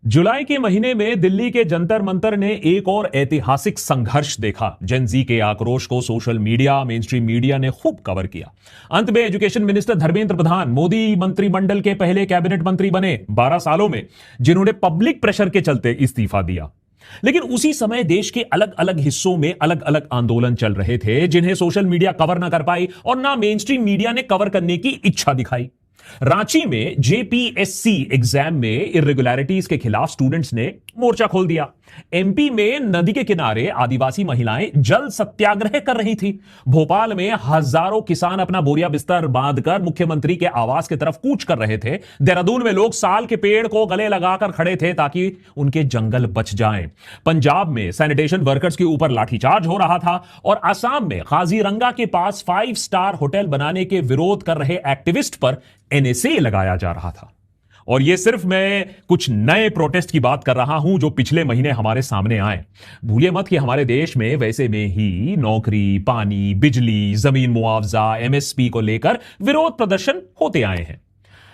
जुलाई के महीने में दिल्ली के जंतर मंतर ने एक और ऐतिहासिक संघर्ष देखा। जेन जी के आक्रोश को social media, main stream media ने खूब कवर किया। अंत में एजुकेशन मिनिस्टर धर्मेंद्र प्रधान, मोदी मंत्रिमंडल के पहले कैबिनेट मंत्री बने 12 सालों में, जिन्होंने पब्लिक प्रेशर के चलते इस्तीफा दिया। लेकिन उसी समय देश के अलग अलग हिस्सों में अलग अलग आंदोलन चल रहे थे, जिन्हें सोशल मीडिया कवर ना कर पाई और ना मेन स्ट्रीम मीडिया ने कवर करने की इच्छा दिखाई। रांची में जेपीएससी एग्जाम में इर्रेगुलरिटीज के खिलाफ स्टूडेंट्स ने मोर्चा खोल दिया। एमपी में नदी के किनारे आदिवासी महिलाएं जल सत्याग्रह कर रही थी। भोपाल में हजारों किसान अपना बोरिया बिस्तर बांधकर मुख्यमंत्री के आवास की तरफ कूच कर रहे थे। देहरादून में लोग साल के पेड़ को गले लगाकर खड़े थे ताकि उनके जंगल बच जाएं। पंजाब में सैनिटेशन वर्कर्स के ऊपर लाठीचार्ज हो रहा था और असम में काजीरंगा के पास 5 स्टार होटल बनाने के विरोध कर रहे एक्टिविस्ट पर एनएसए लगाया जा रहा था। और यह सिर्फ मैं कुछ नए प्रोटेस्ट की बात कर रहा हूं जो पिछले महीने हमारे सामने आए। भूलिए मत कि हमारे देश में वैसे में ही नौकरी, पानी, बिजली, जमीन मुआवजा, एमएसपी को लेकर विरोध प्रदर्शन होते आए हैं।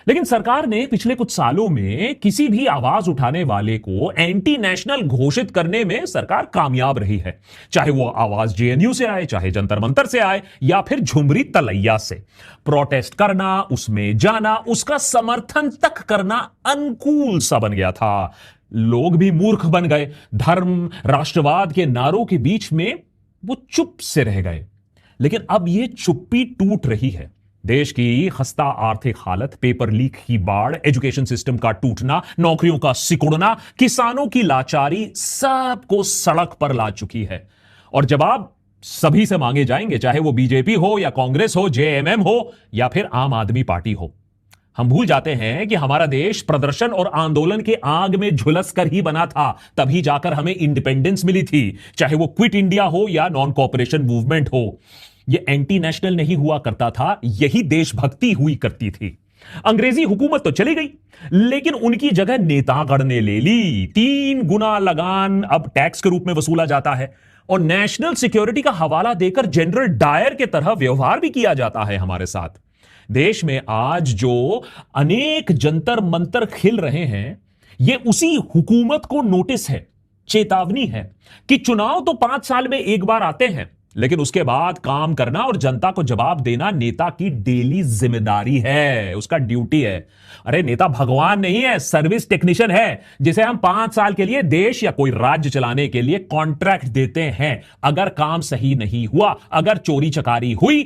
लेकिन सरकार ने पिछले कुछ सालों में किसी भी आवाज उठाने वाले को एंटी नेशनल घोषित करने में सरकार कामयाब रही है। चाहे वो आवाज जेएनयू से आए, चाहे जंतर मंतर से आए, या फिर झुमरी तलैया से। प्रोटेस्ट करना, उसमें जाना, उसका समर्थन तक करना अनुकूल सा बन गया था। लोग भी मूर्ख बन गए। धर्म, राष्ट्रवाद के नारों के बीच में वो चुप से रह गए। लेकिन अब ये चुप्पी टूट रही है। देश की खस्ता आर्थिक हालत, पेपर लीक की बाढ़, एजुकेशन सिस्टम का टूटना, नौकरियों का सिकुड़ना, किसानों की लाचारी सबको सड़क पर ला चुकी है। और जवाब सभी से मांगे जाएंगे, चाहे वो बीजेपी हो या कांग्रेस हो, जेएमएम हो या फिर आम आदमी पार्टी हो। हम भूल जाते हैं कि हमारा देश प्रदर्शन और आंदोलन के आग में झुलस कर ही बना था, तभी जाकर हमें इंडिपेंडेंस मिली थी। चाहे वो क्विट इंडिया हो या नॉन कॉपरेशन मूवमेंट हो। यह एंटी नेशनल नहीं हुआ करता था, यही देशभक्ति हुई करती थी। अंग्रेजी हुकूमत तो चली गई, लेकिन उनकी जगह नेतागण ने ले ली। 3 गुना लगान अब टैक्स के रूप में वसूला जाता है और नेशनल सिक्योरिटी का हवाला देकर जनरल डायर के तरह व्यवहार भी किया जाता है हमारे साथ। देश में आज जो अनेक जंतर मंतर खिल रहे हैं, यह उसी हुकूमत को नोटिस है, चेतावनी है कि चुनाव तो 5 साल में एक बार आते हैं, लेकिन उसके बाद काम करना और जनता को जवाब देना नेता की डेली जिम्मेदारी है, उसका ड्यूटी है। अरे नेता भगवान नहीं है, सर्विस टेक्नीशियन है, जिसे हम 5 साल के लिए देश या कोई राज्य चलाने के लिए कॉन्ट्रैक्ट देते हैं। अगर काम सही नहीं हुआ, अगर चोरी चकारी हुई,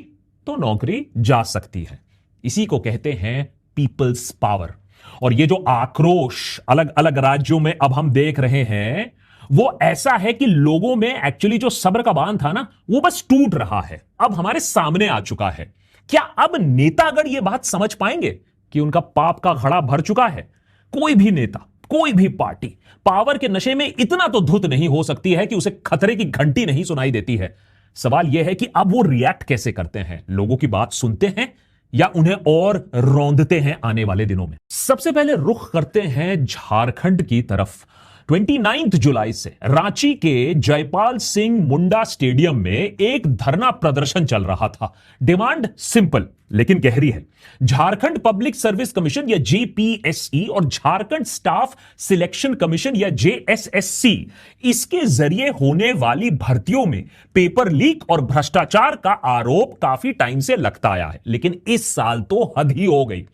तो नौकरी जा सकती है। इसी को कहते हैं पीपल्स पावर। और ये जो आक्रोश अलग अलग राज्यों में अब हम देख रहे हैं, वो ऐसा है कि लोगों में एक्चुअली जो सब्र का बांध था ना, वो बस टूट रहा है, अब हमारे सामने आ चुका है। क्या अब नेतागण ये बात समझ पाएंगे कि उनका पाप का घड़ा भर चुका है? कोई भी नेता, कोई भी पार्टी पावर के नशे में इतना तो धुत नहीं हो सकती है कि उसे खतरे की घंटी नहीं सुनाई देती है। सवाल यह है कि अब वो रिएक्ट कैसे करते हैं, लोगों की बात सुनते हैं या उन्हें और रौंदते हैं आने वाले दिनों में। सबसे पहले रुख करते हैं झारखंड की तरफ। 29 जुलाई से रांची के जयपाल सिंह मुंडा स्टेडियम में एक धरना प्रदर्शन चल रहा था। डिमांड सिंपल लेकिन गहरी है। झारखंड पब्लिक सर्विस कमीशन या जेपीएससी और झारखंड स्टाफ सिलेक्शन कमीशन या जेएसएससी, इसके जरिए होने वाली भर्तियों में पेपर लीक और भ्रष्टाचार का आरोप काफी टाइम से लगता आया है, लेकिन इस साल तो हद ही हो गई।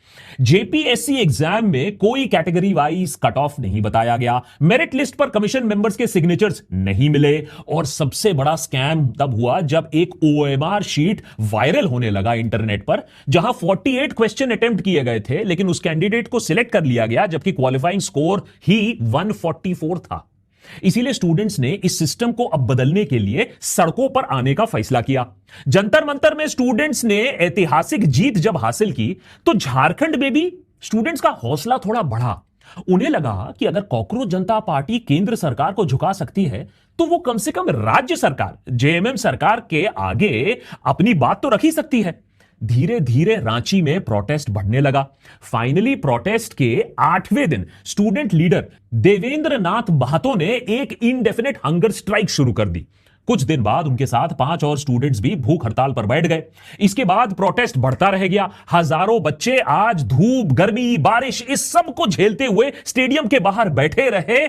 जेपीएससी एग्जाम में कोई कैटेगरी वाइज कट ऑफ नहीं बताया गया, मेरिट लिस्ट पर कमीशन मेंबर्स के सिग्नेचर्स नहीं मिले, और सबसे बड़ा स्कैम तब हुआ जब एक ओएमआर शीट वायरल होने लगा इंटरनेट पर, जहां 48 क्वेश्चन अटेम्प्ट किए गए थे, लेकिन उस कैंडिडेट को सिलेक्ट कर लिया गया जबकि क्वालिफाइंग स्कोर ही 144 था। इसीलिए स्टूडेंट्स ने इस सिस्टम को अब बदलने के लिए सड़कों पर आने का फैसला किया। जंतर मंतर में स्टूडेंट्स ने ऐतिहासिक जीत जब हासिल की, तो झारखंड में भी स्टूडेंट्स का हौसला थोड़ा बढ़ा। उन्हें लगा कि अगर कॉकरोच जनता पार्टी केंद्र सरकार को झुका सकती है, तो वो कम से कम राज्य सरकार, जेएमएम सरकार के आगे अपनी बात तो रख ही सकती है। धीरे धीरे रांची में प्रोटेस्ट बढ़ने लगा। फाइनली प्रोटेस्ट के 8वें दिन स्टूडेंट लीडर देवेंद्र नाथ महतो ने एक इनडेफिनेट हंगर स्ट्राइक शुरू कर दी। कुछ दिन बाद उनके साथ 5 और स्टूडेंट्स भी भूख हड़ताल पर बैठ गए। इसके बाद प्रोटेस्ट बढ़ता रह गया। हजारों बच्चे आज धूप, गर्मी, बारिश इस सब को झेलते हुए स्टेडियम के बाहर बैठे रहे,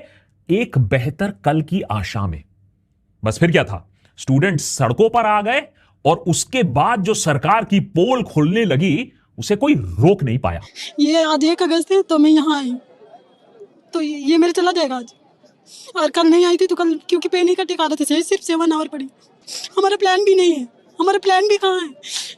एक बेहतर कल की आशा में। बस फिर क्या था, स्टूडेंट्स सड़कों पर आ गए और उसके बाद जो सरकार की पोल खुलने लगी उसे कोई रोक नहीं पाया। ये आज 1 अगस्त है तो मैं यहाँ आई, तो ये मेरे चला जाएगा आज। और कल नहीं आई थी तो कल क्योंकि पैनिक अटैक आ रहे थे, सिर्फ 7 आवर पड़ी। हमारा प्लान भी नहीं है, हमारा प्लान भी कहाँ है,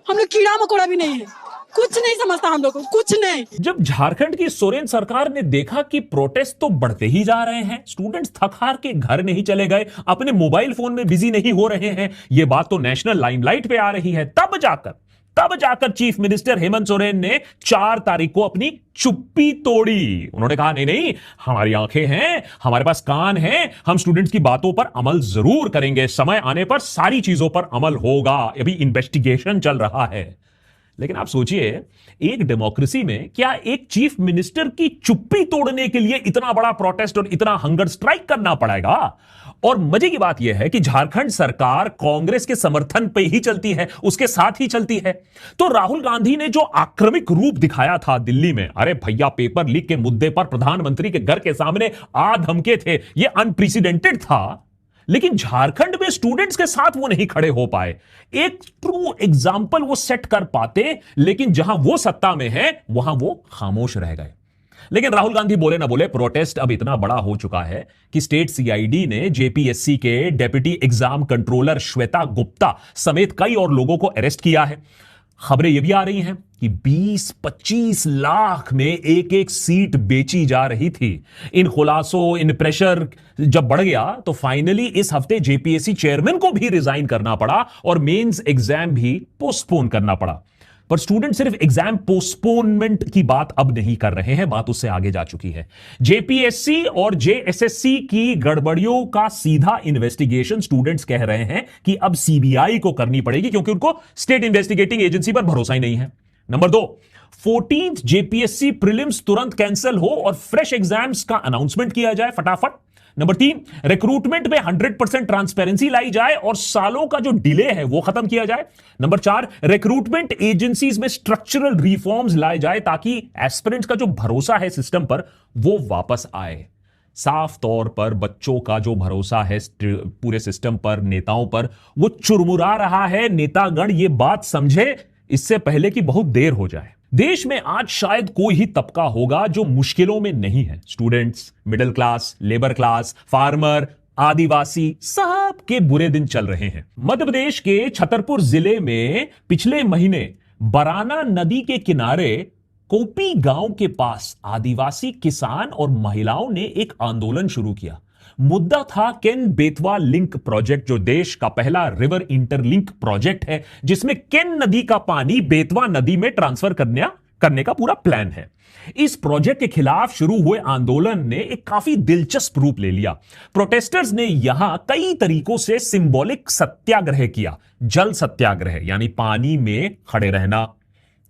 हम लोग कीड़ा मकोड़ा भी नहीं है, कुछ नहीं समझता हम लोग को, कुछ नहीं। जब झारखंड की सोरेन सरकार ने देखा कि प्रोटेस्ट तो बढ़ते ही जा रहे हैं, स्टूडेंट्स थक हार के घर नहीं चले गए, अपने मोबाइल फोन में बिजी नहीं हो रहे हैं, यह बात तो नेशनल लाइमलाइट पे आ रही है, तब जाकर चीफ मिनिस्टर हेमंत सोरेन ने 4 तारीख को अपनी चुप्पी तोड़ी। उन्होंने कहा नहीं, हमारी आंखें हैं, हमारे पास कान हैं, हम स्टूडेंट्स की बातों पर अमल जरूर करेंगे, समय आने पर सारी चीजों पर अमल होगा, अभी इन्वेस्टिगेशन चल रहा है। लेकिन आप सोचिए, एक डेमोक्रेसी में क्या एक चीफ मिनिस्टर की चुप्पी तोड़ने के लिए इतना बड़ा प्रोटेस्ट और इतना हंगर स्ट्राइक करना पड़ेगा? और मजे की बात यह है कि झारखंड सरकार कांग्रेस के समर्थन पे ही चलती है, उसके साथ ही चलती है। तो राहुल गांधी ने जो आक्रामक रूप दिखाया था दिल्ली में, अरे भैया पेपर लीक के मुद्दे पर प्रधानमंत्री के घर के सामने आ धमके थे, यह अनप्रेसिडेंटेड था। लेकिन झारखंड में स्टूडेंट्स के साथ वो नहीं खड़े हो पाए, एक ट्रू एग्जाम्पल वो सेट कर पाते, लेकिन जहां वो सत्ता में है वहां वो खामोश रह गए। लेकिन राहुल गांधी बोले ना बोले, प्रोटेस्ट अब इतना बड़ा हो चुका है कि स्टेट सीआईडी ने जेपीएससी के deputy exam controller Shweta Gupta समेत कई और लोगों को अरेस्ट किया है। खबरें यह भी आ रही हैं कि 20-25 लाख में एक सीट बेची जा रही थी। इन खुलासों, इन प्रेशर जब बढ़ गया तो फाइनली इस हफ्ते जेपीएससी चेयरमैन को भी रिजाइन करना पड़ा और मेंस एग्जाम भी पोस्टपोन करना पड़ा। पर स्टूडेंट सिर्फ एग्जाम पोस्टपोनमेंट की बात अब नहीं कर रहे हैं, बात उससे आगे जा चुकी है। जेपीएससी और जेएसएससी की गड़बड़ियों का सीधा इन्वेस्टिगेशन स्टूडेंट्स कह रहे हैं कि अब सीबीआई को करनी पड़ेगी, क्योंकि उनको स्टेट इन्वेस्टिगेटिंग एजेंसी पर भरोसा ही नहीं है। नंबर 2, 14th जेपीएससी प्रीलिम्स तुरंत कैंसिल हो और फ्रेश एग्जाम्स का अनाउंसमेंट किया जाए फटाफट। नंबर 3, रिक्रूटमेंट में 100% ट्रांसपेरेंसी लाई जाए और सालों का जो डिले है वो खत्म किया जाए। नंबर 4, रिक्रूटमेंट एजेंसीज में स्ट्रक्चरल रिफॉर्म्स लाए जाए ताकि एस्पिरेंट्स का जो भरोसा है सिस्टम पर वो वापस आए। साफ तौर पर बच्चों का जो भरोसा है पूरे सिस्टम पर, नेताओं पर, वो चुरमुरा रहा है। नेतागण ये बात समझे इससे पहले कि बहुत देर हो जाए। देश में आज शायद कोई ही तबका होगा जो मुश्किलों में नहीं है। Students, middle class, labour class, farmer, आदिवासी, सब के बुरे दिन चल रहे हैं। मध्य प्रदेश के छतरपुर जिले में पिछले महीने बराना नदी के किनारे कोपी गांव के पास आदिवासी किसान और महिलाओं ने एक आंदोलन शुरू किया। मुद्दा था केन बेतवा लिंक प्रोजेक्ट, जो देश का पहला रिवर इंटरलिंक प्रोजेक्ट है, जिसमें केन नदी का पानी बेतवा नदी में ट्रांसफर करने का पूरा प्लान है। इस प्रोजेक्ट के खिलाफ शुरू हुए आंदोलन ने एक काफी दिलचस्प रूप ले लिया। प्रोटेस्टर्स ने यहां कई तरीकों से सिंबॉलिक सत्याग्रह किया। जल सत्याग्रह यानी पानी में खड़े रहना,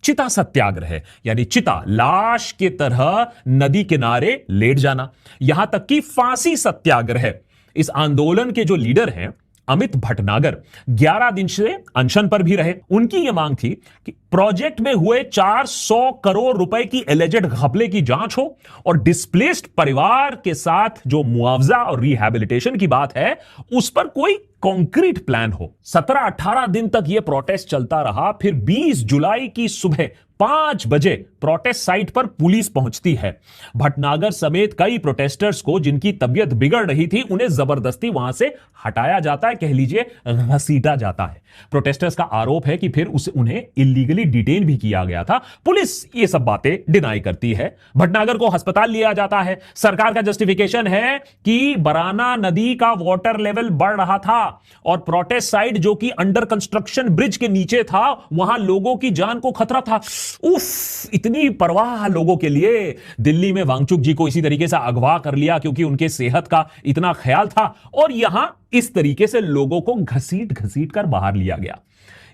चिता सत्याग्रह यानी चिता लाश के तरह नदी किनारे लेट जाना, यहां तक कि फांसी सत्याग्रह। इस आंदोलन के जो लीडर हैं अमित भटनागर 11 दिन से अनशन पर भी रहे। उनकी यह मांग थी कि प्रोजेक्ट में हुए 400 करोड़ रुपए की एलिजेड घपले की जांच हो और डिस्प्लेस्ड परिवार के साथ जो मुआवजा और रिहैबिलिटेशन की बात है उस पर कोई कॉन्क्रीट प्लान हो। 17-18 दिन तक यह प्रोटेस्ट चलता रहा। फिर 20 जुलाई की सुबह 5 बजे प्रोटेस्ट साइट पर पुलिस पहुंचती है। भटनागर समेत कई प्रोटेस्टर्स को जिनकी तबीयत बिगड़ रही थी उन्हें जबरदस्ती वहां से हटाया जाता है, कह लीजिए घसीटा जाता है। प्रोटेस्टर्स का आरोप है कि फिर उन्हें इलीगली डिटेन भी किया गया था। पुलिस ये सब बातें डिनाई करती है। भटनागर को अस्पताल लिया जाता है। सरकार का जस्टिफिकेशन है कि बराना नदी का वाटर लेवल बढ़ रहा था और प्रोटेस्ट साइट जो कि अंडर कंस्ट्रक्शन ब्रिज के नीचे था वहां लोगों की जान को खतरा था। उफ, इतनी परवाह लोगों के लिए। दिल्ली में वांगचुक जी को इसी तरीके से अगवा कर लिया क्योंकि उनके सेहत का इतना ख्याल था और यहां इस तरीके से लोगों को घसीट कर बाहर लिया गया।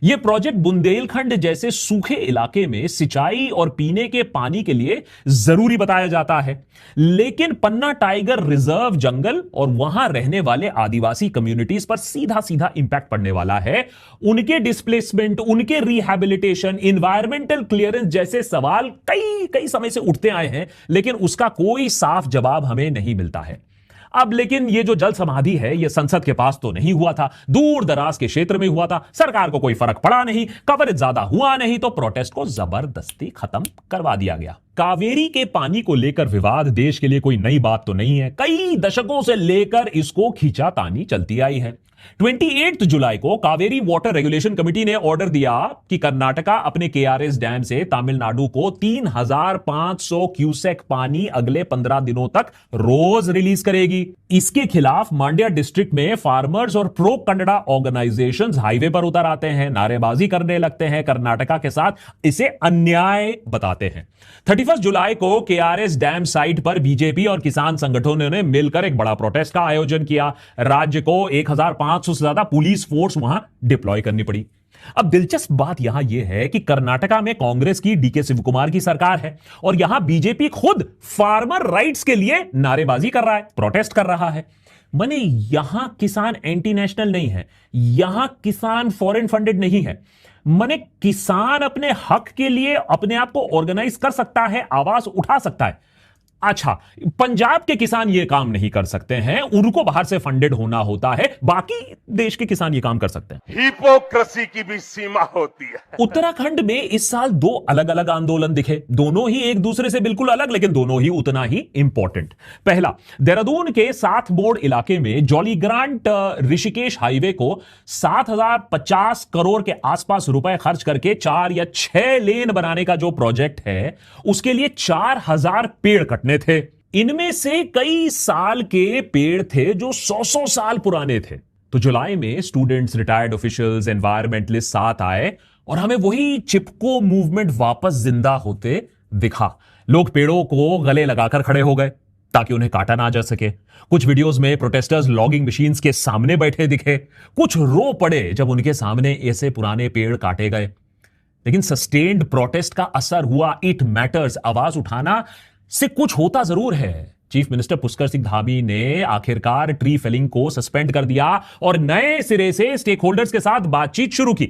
यह प्रोजेक्ट बुंदेलखंड जैसे सूखे इलाके में सिंचाई और पीने के पानी के लिए जरूरी बताया जाता है, लेकिन पन्ना टाइगर रिजर्व जंगल और वहां रहने वाले आदिवासी कम्युनिटीज पर सीधा सीधा इंपैक्ट पड़ने वाला है। उनके डिस्प्लेसमेंट, उनके रिहैबिलिटेशन, इन्वायरमेंटल क्लियरेंस जैसे सवाल कई कई समय से उठते आए हैं, लेकिन उसका कोई साफ जवाब हमें नहीं मिलता है। अब लेकिन ये जो जल समाधि है, ये संसद के पास तो नहीं हुआ था, दूर दराज के क्षेत्र में हुआ था। सरकार को कोई फर्क पड़ा नहीं, कवरेज ज्यादा हुआ नहीं, तो प्रोटेस्ट को जबरदस्ती खत्म करवा दिया गया। कावेरी के पानी को लेकर विवाद देश के लिए कोई नई बात तो नहीं है। कई दशकों से लेकर इसको खींचातानी चलती आई है। 28 जुलाई को कावेरी वाटर रेगुलेशन कमेटी ने ऑर्डर दिया कि कर्नाटका अपने केआरएस डैम से तमिलनाडु को 3500 क्यूसेक पानी अगले 15 दिनों तक रोज रिलीज करेगी। इसके खिलाफ मांड्या डिस्ट्रिक्ट में फार्मर्स और प्रो कन्नड़ा ऑर्गेनाइजेशंस हाईवे पर उतर आते हैं, नारेबाजी करने लगते हैं, कर्नाटका के साथ इसे अन्याय बताते हैं। 31 जुलाई को केआरएस डैम साइट पर बीजेपी और किसान संगठनों ने मिलकर एक बड़ा प्रोटेस्ट का आयोजन किया। राज्य को 1500 से ज्यादा पुलिस फोर्स वहां डिप्लॉय करनी पड़ी। अब दिलचस्प बात यहां यह है कि कर्नाटका में कांग्रेस की डीके शिवकुमार की सरकार है और यहां बीजेपी खुद फार्मर राइट्स के लिए नारेबाजी कर रहा है, प्रोटेस्ट कर रहा है। माने यहां किसान एंटी नेशनल नहीं है, यहां किसान फॉरेन फंडेड नहीं है। माने किसान अपने हक के लिए अपने आप को ऑर्गेनाइज कर सकता है, आवाज उठा सकता है। अच्छा, पंजाब के किसान ये काम नहीं कर सकते हैं, उनको बाहर से फंडेड होना होता है, बाकी देश के किसान ये काम कर सकते हैं। हिपोक्रेसी की भी सीमा होती है। उत्तराखंड में इस साल दो अलग अलग आंदोलन दिखे, दोनों ही एक दूसरे से बिल्कुल अलग, लेकिन दोनों ही उतना ही इंपॉर्टेंट। पहला, देहरादून के साथ बोर्ड इलाके में जॉली ग्रांट ऋषिकेश हाईवे को 7050 करोड़ के आसपास रुपए खर्च करके 4 या 6 लेन बनाने का जो प्रोजेक्ट है, उसके लिए 4000 पेड़ कटने थे। इनमें से कई साल के पेड़ थे जो 100 साल पुराने थे। तो जुलाई में स्टूडेंट्स, रिटायर्ड ऑफिशियल्स, एनवायरमेंटलिस्ट साथ आए और हमें वही चिपको मूवमेंट वापस जिंदा होते दिखा। लोग पेड़ों को गले लगाकर खड़े हो गए ताकि उन्हें काटा ना जा सके। कुछ वीडियोस में प्रोटेस्टर्स लॉगिंग मशीन्स के सामने बैठे दिखे, कुछ रो पड़े जब उनके सामने ऐसे पुराने पेड़ काटे गए। लेकिन सस्टेन्ड प्रोटेस्ट का असर हुआ। इट मैटर्स, आवाज उठाना से कुछ होता जरूर है। चीफ मिनिस्टर पुष्कर सिंह धामी ने आखिरकार ट्री फेलिंग को सस्पेंड कर दिया और नए सिरे से स्टेक होल्डर्स के साथ बातचीत शुरू की।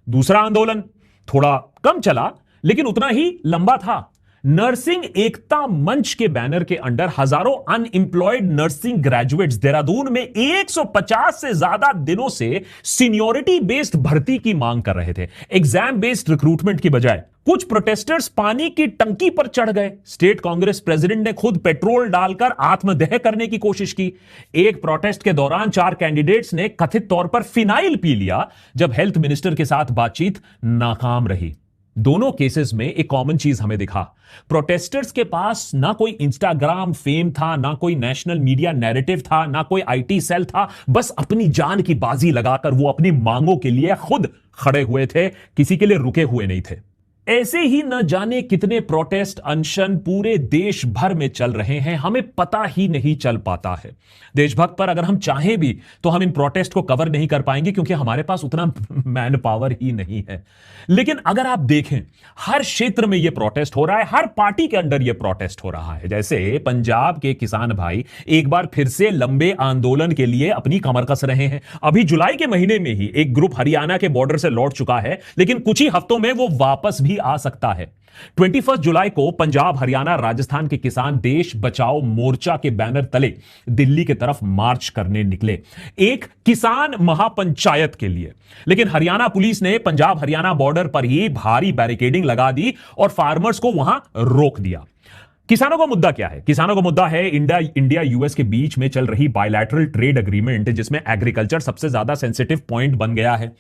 दूसरा आंदोलन थोड़ा कम चला, लेकिन उतना ही लंबा था। नर्सिंग एकता मंच के बैनर के अंडर हजारों अनएम्प्लॉयड नर्सिंग ग्रेजुएट्स देहरादून में 150 से ज्यादा दिनों से सीनियोरिटी बेस्ड भर्ती की मांग कर रहे थे, एग्जाम बेस्ड रिक्रूटमेंट की बजाय। कुछ प्रोटेस्टर्स पानी की टंकी पर चढ़ गए। स्टेट कांग्रेस प्रेसिडेंट ने खुद पेट्रोल डालकर आत्मदह करने की कोशिश की। एक प्रोटेस्ट के दौरान 4 कैंडिडेट्स ने कथित तौर पर फिनाइल पी लिया जब हेल्थ मिनिस्टर के साथ बातचीत नाकाम रही। दोनों केसेस में एक कॉमन चीज हमें दिखा, प्रोटेस्टर्स के पास ना कोई इंस्टाग्राम फेम था, ना कोई नेशनल मीडिया नैरेटिव था, ना कोई आईटी सेल था। बस अपनी जान की बाजी लगाकर वो अपनी मांगों के लिए खुद खड़े हुए थे, किसी के लिए रुके हुए नहीं थे। ऐसे ही न जाने कितने प्रोटेस्ट, अनशन पूरे देश भर में चल रहे हैं, हमें पता ही नहीं चल पाता है। देशभक्त पर अगर हम चाहें भी तो हम इन प्रोटेस्ट को कवर नहीं कर पाएंगे, क्योंकि हमारे पास उतना मैन पावर ही नहीं है। लेकिन अगर आप देखें, हर क्षेत्र में यह प्रोटेस्ट हो रहा है, हर पार्टी के अंडर यह प्रोटेस्ट हो रहा है। जैसे पंजाब के किसान भाई एक बार फिर से लंबे आंदोलन के लिए अपनी कमर कस रहे हैं। अभी जुलाई के महीने में ही एक ग्रुप हरियाणा के बॉर्डर से लौट चुका है, लेकिन कुछ ही हफ्तों में वो वापस भी आ सकता है। 21 जुलाई को पंजाब, हरियाणा, राजस्थान के किसान देश बचाओ मोर्चा के बैनर तले दिल्ली की तरफ मार्च करने निकले, एक किसान महापंचायत के लिए। लेकिन हरियाणा पुलिस ने पंजाब हरियाणा बॉर्डर पर ही भारी बैरिकेडिंग लगा दी और फार्मर्स को वहां रोक दिया। किसानों का मुद्दा क्या है? किसानों का मुद्दा है इंडिया यूएस के बीच में चल रही बायलैटरल ट्रेड एग्रीमेंट, जिसमें एग्रीकल्चर सबसे ज्यादा सेंसिटिव पॉइंट बन गया है।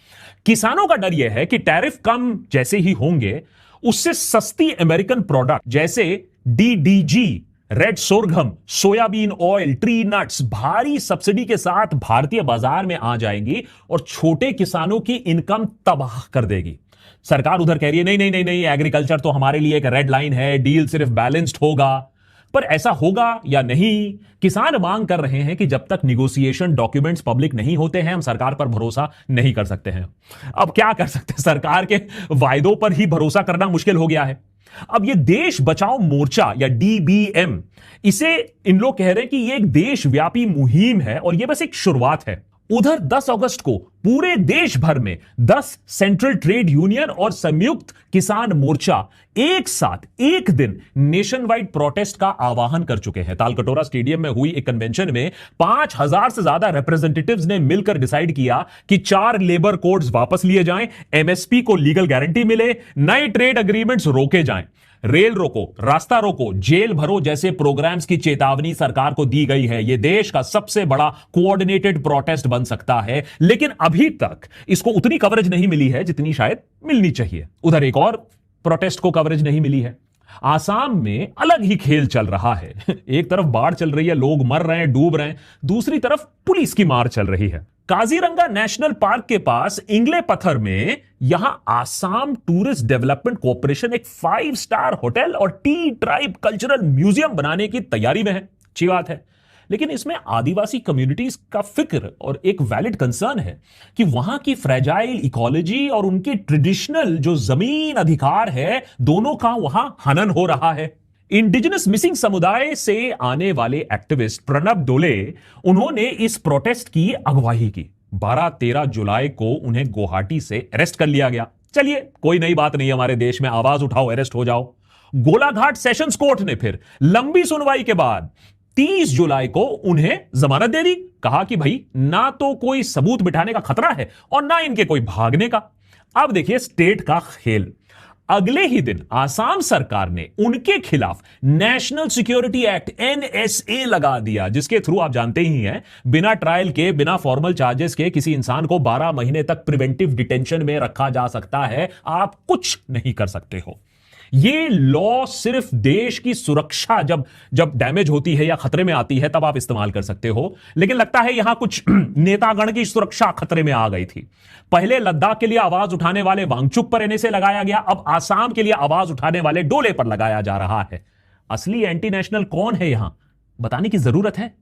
किसानों का डर यह है कि टैरिफ कम जैसे ही होंगे, उससे सस्ती अमेरिकन प्रोडक्ट जैसे DDG, red sorghum, soybean oil, tree nuts भारी सब्सिडी के साथ भारतीय बाजार में आ जाएंगी और छोटे किसानों की इनकम तबाह कर देगी। सरकार उधर कह रही है नहीं नहीं नहीं नहीं, एग्रीकल्चर तो हमारे लिए एक रेड लाइन है, डील सिर्फ बैलेंस्ड होगा। पर ऐसा होगा या नहीं, किसान मांग कर रहे हैं कि जब तक निगोसिएशन डॉक्यूमेंट्स पब्लिक नहीं होते हैं हम सरकार पर भरोसा नहीं कर सकते हैं। अब क्या कर सकते हैं, सरकार के वायदों पर ही भरोसा करना मुश्किल हो गया है। अब ये देश बचाओ मोर्चा या डीबीएम, इसे इन लोग कह रहे हैं कि ये एक देशव्यापी मुहिम है और ये बस एक शुरुआत है। उधर 10 अगस्त को पूरे देश भर में 10 सेंट्रल ट्रेड यूनियन और संयुक्त किसान मोर्चा एक साथ एक दिन नेशन वाइड प्रोटेस्ट का आह्वान कर चुके हैं। तालकटोरा स्टेडियम में हुई एक कन्वेंशन में 5000 से ज्यादा रिप्रेजेंटेटिव्स ने मिलकर डिसाइड किया कि 4 लेबर कोड्स वापस लिए जाएं, एमएसपी को लीगल गारंटी मिले, नए ट्रेड एग्रीमेंट्स रोके जाएं, रेल रोको, रास्ता रोको, जेल भरो जैसे प्रोग्राम्स की चेतावनी सरकार को दी गई है। यह देश का सबसे बड़ा कोऑर्डिनेटेड प्रोटेस्ट बन सकता है, लेकिन अभी तक इसको उतनी कवरेज नहीं मिली है जितनी शायद मिलनी चाहिए। उधर एक और प्रोटेस्ट को कवरेज नहीं मिली है। आसाम में अलग ही खेल चल रहा है। एक तरफ बाढ़ चल रही है, लोग मर रहे हैं, डूब रहे हैं, दूसरी तरफ पुलिस की मार चल रही है। काजीरंगा नेशनल पार्क के पास इंगले पत्थर में यहां आसाम टूरिस्ट डेवलपमेंट कॉर्पोरेशन एक 5 स्टार होटल और टी ट्राइब कल्चरल म्यूजियम बनाने की तैयारी में है। अच्छी बात है, लेकिन इसमें आदिवासी कम्युनिटीज का फिक्र और एक वैलिड कंसर्न है कि वहां की फ्रेजाइल इकोलॉजी और उनके ट्रेडिशनल जो जमीन अधिकार है, दोनों का वहां हनन हो रहा है। इंडिजिनस मिसिंग समुदाय से आने वाले एक्टिविस्ट प्रणब डोले, उन्होंने इस प्रोटेस्ट की अगुवाई की। 12-13 जुलाई को उन्हें गुवाहाटी से अरेस्ट कर लिया गया। चलिए, कोई नई बात नहीं, हमारे देश में आवाज उठाओ, अरेस्ट हो जाओ। गोलाघाट सेशंस कोर्ट ने फिर लंबी सुनवाई के बाद 30 जुलाई को उन्हें जमानत दे दी। कहा कि भाई ना तो कोई सबूत बिठाने का खतरा है और ना इनके कोई भागने का। अब देखिए स्टेट का खेल। अगले ही दिन आसाम सरकार ने उनके खिलाफ नेशनल सिक्योरिटी एक्ट NSA लगा दिया, जिसके थ्रू आप जानते ही हैं बिना ट्रायल के, बिना फॉर्मल चार्जेस के किसी इंसान को 12 महीने तक प्रिवेंटिव डिटेंशन में रखा जा सकता है। आप कुछ नहीं कर सकते हो। ये लॉ सिर्फ देश की सुरक्षा जब डैमेज होती है या खतरे में आती है तब आप इस्तेमाल कर सकते हो, लेकिन लगता है यहां कुछ नेतागण की सुरक्षा खतरे में आ गई थी। पहले लद्दाख के लिए आवाज उठाने वाले वांगचुक पर NSA लगाया गया, अब आसाम के लिए आवाज उठाने वाले डोले पर लगाया जा रहा है। असली एंटी नेशनल कौन है यहां, बताने की जरूरत है।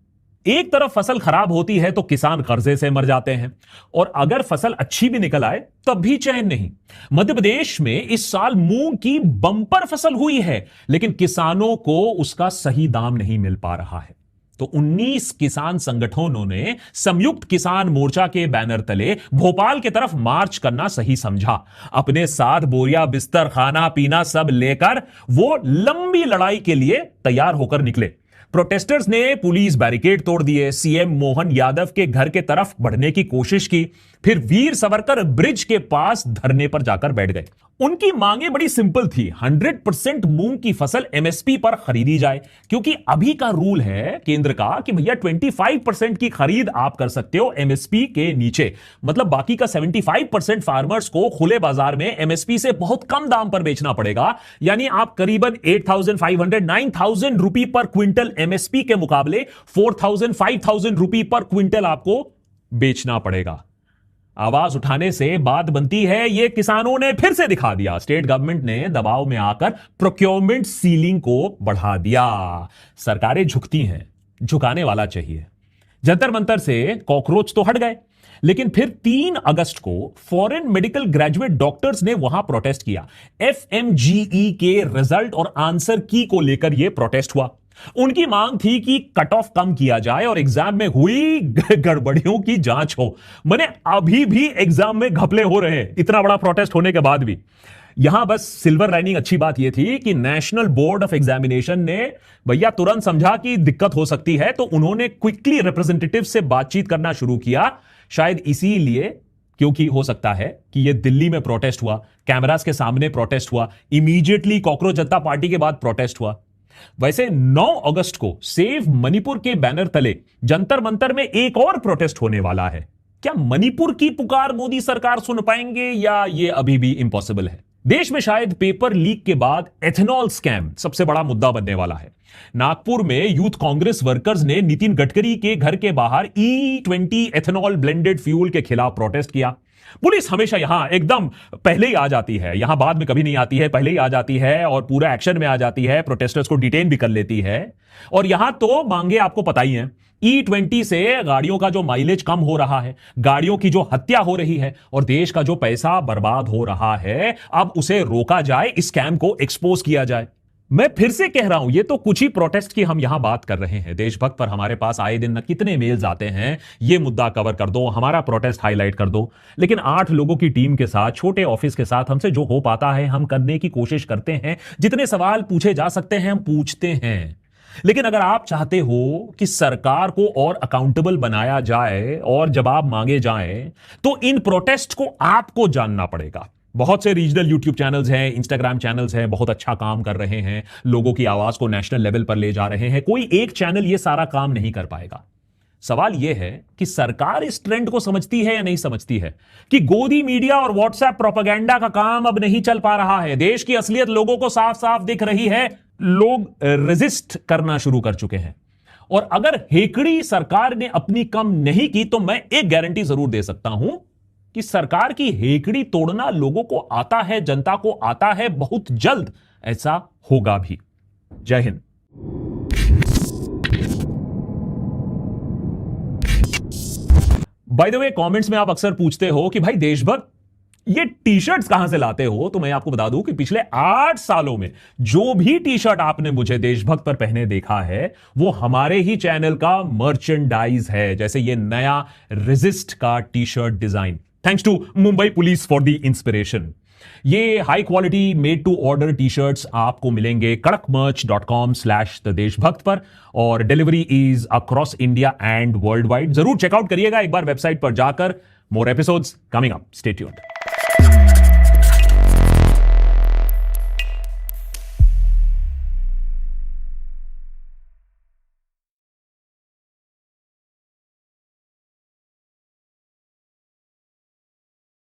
एक तरफ फसल खराब होती है तो किसान कर्जे से मर जाते हैं, और अगर फसल अच्छी भी निकल आए तब भी चैन नहीं। मध्य प्रदेश में इस साल मूंग की बंपर फसल हुई है, लेकिन किसानों को उसका सही दाम नहीं मिल पा रहा है। तो 19 किसान संगठनों ने संयुक्त किसान मोर्चा के बैनर तले भोपाल की तरफ मार्च करना सही समझा। अपने साथ बोरिया, बिस्तर, खाना पीना सब लेकर वो लंबी लड़ाई के लिए तैयार होकर निकले। प्रोटेस्टर्स ने पुलिस बैरिकेड तोड़ दिए, सीएम मोहन यादव के घर के तरफ बढ़ने की कोशिश की, फिर वीर सावरकर ब्रिज के पास धरने पर जाकर बैठ गए। उनकी मांगें बड़ी सिंपल थी। 100% मूंग की फसल एमएसपी पर खरीदी जाए, क्योंकि अभी का रूल है केंद्र का कि भैया 25% की खरीद आप कर सकते हो एमएसपी के नीचे, मतलब बाकी का 75% फार्मर्स को खुले बाजार में एमएसपी से बहुत कम दाम पर बेचना पड़ेगा। यानी आप करीबन 8,500-9,000 रुपए पर क्विंटल एमएसपी के मुकाबले 4,000-5,000 रुपए पर क्विंटल आपको बेचना पड़ेगा। आवाज उठाने से बात बनती है, ये किसानों ने फिर से दिखा दिया। स्टेट गवर्नमेंट ने दबाव में आकर प्रोक्योरमेंट सीलिंग को बढ़ा दिया। सरकारें झुकती हैं, झुकाने वाला चाहिए। जंतर मंतर से कॉकरोच तो हट गए, लेकिन फिर 3 अगस्त को फॉरेन मेडिकल ग्रेजुएट डॉक्टर्स ने वहां प्रोटेस्ट किया। FMGE के रिजल्ट और आंसर की को लेकर यह प्रोटेस्ट हुआ। उनकी मांग थी कि कट ऑफ कम किया जाए और एग्जाम में हुई गड़बड़ियों की जांच हो। मैंने अभी भी एग्जाम में घपले हो रहे हैं, इतना बड़ा प्रोटेस्ट होने के बाद भी। यहां बस सिल्वर लाइनिंग अच्छी बात यह थी कि नेशनल बोर्ड ऑफ एग्जामिनेशन ने भैया तुरंत समझा कि दिक्कत हो सकती है, तो उन्होंने क्विकली रिप्रेजेंटेटिव से बातचीत करना शुरू किया। शायद इसीलिए, क्योंकि हो सकता है कि यह दिल्ली में प्रोटेस्ट हुआ, कैमरास के सामने प्रोटेस्ट हुआ, इमीडिएटली कॉकरोच जनता पार्टी के बाद प्रोटेस्ट हुआ। वैसे 9 अगस्त को सेव मणिपुर के बैनर तले जंतर मंतर में एक और प्रोटेस्ट होने वाला है। क्या मणिपुर की पुकार मोदी सरकार सुन पाएंगे या यह अभी भी इम्पॉसिबल है? देश में शायद पेपर लीक के बाद एथेनॉल स्कैम सबसे बड़ा मुद्दा बनने वाला है। नागपुर में यूथ कांग्रेस वर्कर्स ने नितिन गडकरी के घर के बाहर E20 एथेनॉल ब्लेंडेड फ्यूल के खिलाफ प्रोटेस्ट किया। पुलिस हमेशा यहां एकदम पहले ही आ जाती है, यहां बाद में कभी नहीं आती है, पहले ही आ जाती है और पूरा एक्शन में आ जाती है, प्रोटेस्टर्स को डिटेन भी कर लेती है। और यहां तो मांगे आपको पता ही है, E20 से गाड़ियों का जो माइलेज कम हो रहा है, गाड़ियों की जो हत्या हो रही है और देश का जो पैसा बर्बाद हो रहा है, अब उसे रोका जाए, इस स्कैम को एक्सपोज किया जाए। मैं फिर से कह रहा हूं, ये तो कुछ ही प्रोटेस्ट की हम यहां बात कर रहे हैं। देशभक्त पर हमारे पास आए दिन न कितने मेल्स आते हैं, ये मुद्दा कवर कर दो, हमारा प्रोटेस्ट हाईलाइट कर दो। लेकिन 8 लोगों की टीम के साथ, छोटे ऑफिस के साथ हमसे जो हो पाता है हम करने की कोशिश करते हैं। जितने सवाल पूछे जा सकते हैं हम पूछते हैं। लेकिन अगर आप चाहते हो कि सरकार को और अकाउंटेबल बनाया जाए और जवाब मांगे जाएं, तो इन प्रोटेस्ट को आपको जानना पड़ेगा। बहुत से रीजनल यूट्यूब चैनल्स हैं, इंस्टाग्राम चैनल्स हैं, बहुत अच्छा काम कर रहे हैं, लोगों की आवाज को नेशनल लेवल पर ले जा रहे हैं। कोई एक चैनल ये सारा काम नहीं कर पाएगा। सवाल यह है कि सरकार इस ट्रेंड को समझती है या नहीं समझती है कि गोदी मीडिया और व्हाट्सएप प्रोपेगेंडा का काम अब नहीं चल पा रहा है। देश की असलियत लोगों को साफ साफ दिख रही है, लोग रेजिस्ट करना शुरू कर चुके हैं। और अगर हेकड़ी सरकार ने अपनी कम नहीं की तो मैं एक गारंटी जरूर दे सकता हूं कि सरकार की हेकड़ी तोड़ना लोगों को आता है, जनता को आता है, बहुत जल्द ऐसा होगा भी। जय Hind. By the way, comments में आप अक्सर पूछते हो कि भाई देशभक्त ये टी शर्ट्स कहां से लाते हो, तो मैं आपको बता दूं कि पिछले 8 सालों में जो भी टी शर्ट आपने मुझे देशभक्त पर पहने देखा है वो हमारे ही चैनल का मर्चेंडाइज है। जैसे ये नया रेजिस्ट का T shirt design, thanks to Mumbai police for the inspiration. ये high quality made to order T shirts आपको मिलेंगे kadakmerch.com/देशभक्त पर और delivery is across India and worldwide. जरूर चेकआउट करिएगा एक बार वेबसाइट पर जाकर। More episodes coming up, stay tuned.